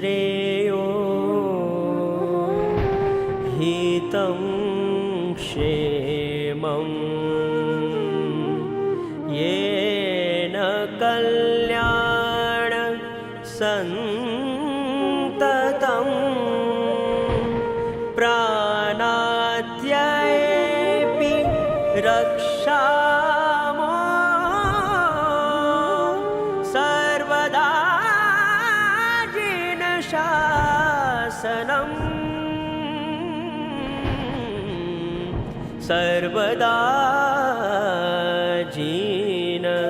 श्रेयो हितं क्षेमं येन कल्याण सन्ततं प्राणात्ययेऽपि रक्षामो सर्वदा जिनशासनम् सर्वदा जिनशासनम्।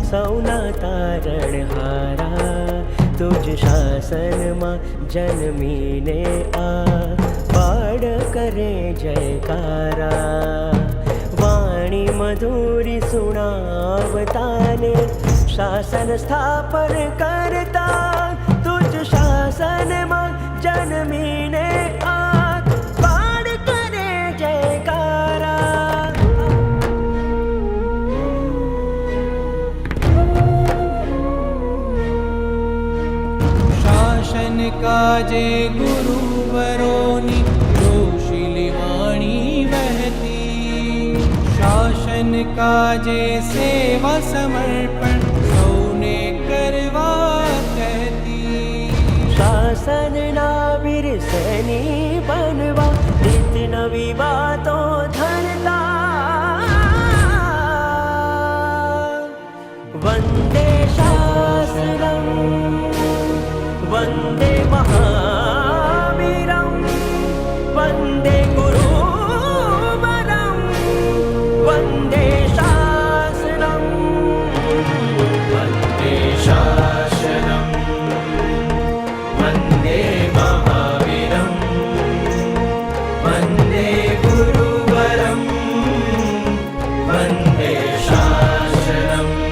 सौना तारणहारा तुझ शासन में जन्मीने आ पाड़ करे जयकारा वाणी मधुरी सुनावताने शासन स्थापन करता तुझ शासन में जन्मीने आ पाड़ करे जयकारा। काजे गुरुवरोनी जोशीली वाणी वहती शासन काजे सेवा समर्पण सौने करवा कहती शासन ना विरसनी बनवा नित्य नवी बातों धरता वंदे शासनम वंदे महावीरं वंदे गुरुवरं वंदे शासनं वंदे शासनं वंदे महावीरं वंदे गुरुवरं वंदे शासनं।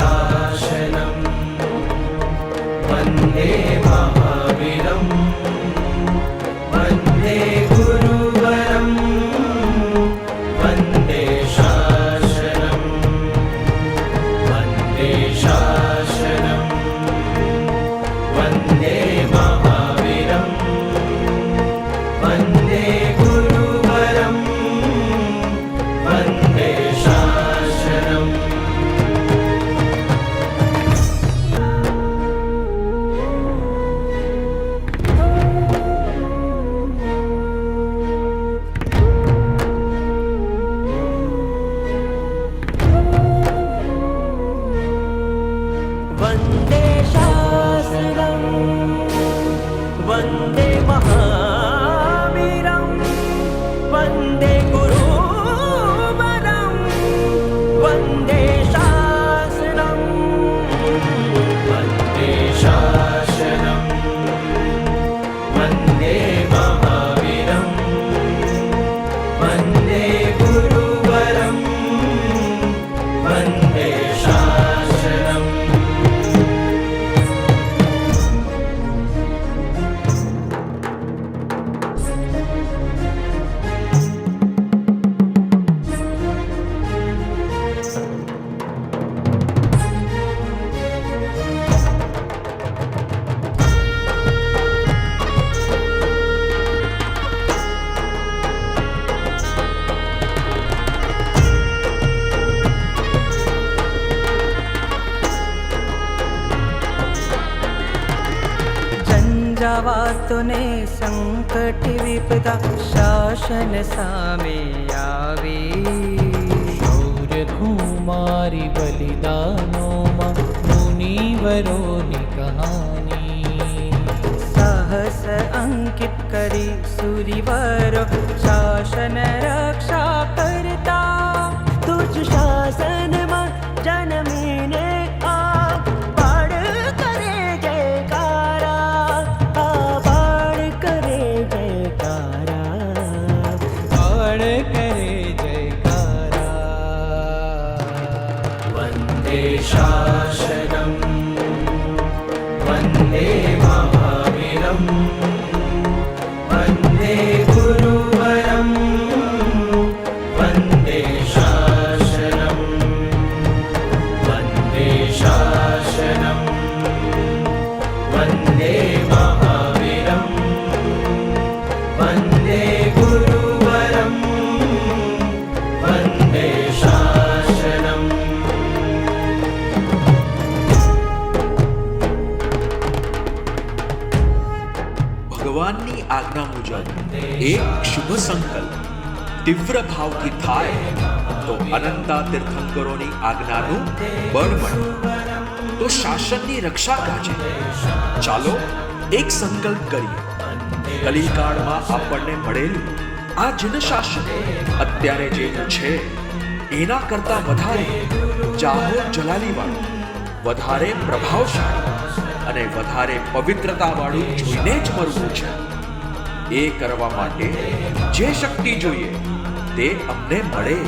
शासनं वन्दे महावीरं वन्दे गुरुवरं वन्दे शासनं वन्दे शासनं वन्दे महावीरं वन्दे गुरुवरं वन्दे शासनं वन्दे शासनं वन्दे महावीरं वन्दे गुरुवरं वन्दे शासनं वन्दे शासनं वन्दे महावीरं वन्दे गुरुवरं वन्दे शासनं झंझावातोने संकट विपदा शासन सामे आवे शौर्य कुमारी बलिदानों मुनिवरों कहानी साहस अंकित करी सूरीवरो शासन रक्षा करता तुझ शासन में जन्मीने आप बाढ़ करे जयकारा बाढ़ करे जयकारा बाण करे जयकारा वन्दे शासनं वन्दे महावीरं वन्दे गुरुवरं वन्दे शासनं वन्दे शासनं वन्दे महावीरं वन्दे गुरुवरं वन्दे शासनं ભગવાનની આજ્ઞા મુજબ એક શુભ સંકલ્પ તીવ્ર ભાવથી થાય તો અનંતા તીર્થંકરોની આજ્ઞાનું બળ મળે, તો શાસનની રક્ષા ગાજે. ચાલો એક સંકલ્પ કરીએ. કલિકાળમાં આપણને મળેલું આ જન શાસન અત્યારે જેવું છે એના કરતા વધારે જાહો જલાલીવાળું, વધારે પ્રભાવશાળી અને વધારે પવિત્રતાવાળું જોઈને જ મરવું છે. એ કરવા માટે જે શક્તિ જોઈએ તે અમને મળે.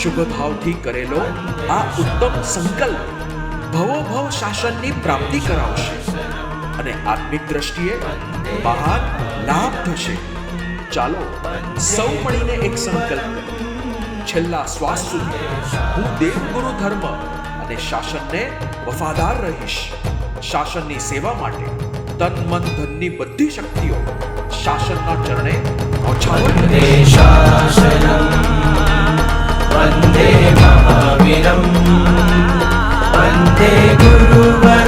શુભ ભાવથી કરેલો આ ઉત્તમ સંકલ્પ ભવોભવ શાસનની પ્રાપ્તિ કરાવશે અને આત્મિક દ્રષ્ટિએ મહાન લાભ થશે. ચાલો સૌ મળીને એક સંકલ્પ કરીએ. છેલ્લા શ્વાસ સુધી હું દેવગુરુ ધર્મ અને શાસનને વફાદાર રહીશ. શાસનની સેવા માટે તન મન ધનની બધી શક્તિઓ શાસનના ચરણે वन्दे शासनं वन्दे महावीरं वन्दे गुरुवरं